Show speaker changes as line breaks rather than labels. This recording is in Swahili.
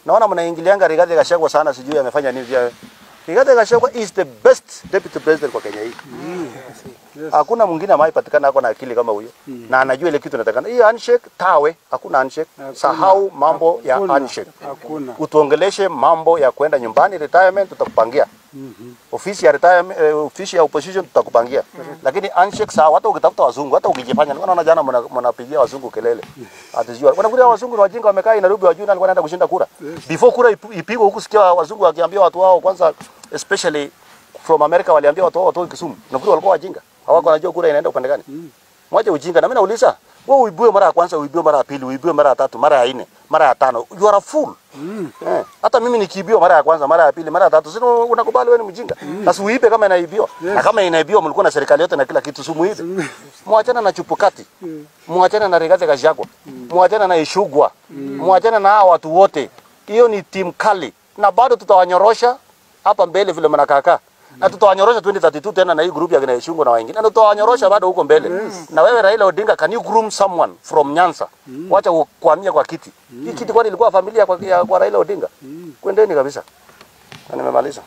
Naona mnaingilianga Rigathi Gachagua sana, sijui amefanya nini vya. Rigathi Gachagua is the best deputy president kwa Kenya hii. Hakuna mwingine amaipatikana ako na akili kama huyo. Na anajua ile kitu inatakana. Hii handshake tawe, hakuna handshake. Sahau mambo ya handshake.
Hakuna.
Utuongeleshe mambo ya kwenda nyumbani, retirement tutakupangia. Ofisi ya retirement, ofisi ya opposition tutakupangia. Lakini handshake sawa, hata ukitafuta wazungu, hata ukijifanya. Unaona jana mnapigia wazungu kelele. Atijua. Wanakuja wazungu na wajinga wamekaa Nairobi wajua alikuwa anaenda kushinda kura. Before kura ipigwe huku sikia wazungu wakiambia watu wao kwanza, especially from America, waliambia watu wao watoe Kisumu. Nafikiri walikuwa wajinga. Hawako wanajua kura inaenda upande gani. Mwache ujinga. Na mimi nauliza, wewe uibue mara ya kwanza, uibue mara ya pili, uibue mara ya tatu, mara ya nne, mara ya tano. You are a fool. Hata mimi nikiibiwa mara ya kwanza, mara ya pili, mara ya tatu, sio unakubali wewe ni mjinga. Sasa uibe kama inaibiwa. Na kama inaibiwa mlikuwa na serikali yote na kila kitu, sumuibe. Muachana na Chupukati. Muachana na Rigathi Gachagua. Muachana na Ishugwa. Muachana na hao watu wote. Hiyo ni timu kali. Na bado tutawanyorosha hapa mbele vile mnakaa. Na tutawanyorosha 2032 tena na hii group ya kina Ishungu na wengine. Na tutawanyorosha bado huko mbele. Na wewe Raila Odinga, can you groom someone from Nyanza? Wacha kuhamia kwa kiti. Hii kiti kwani ilikuwa familia kwa Raila Odinga? Kwendeni kabisa. Na nimemaliza.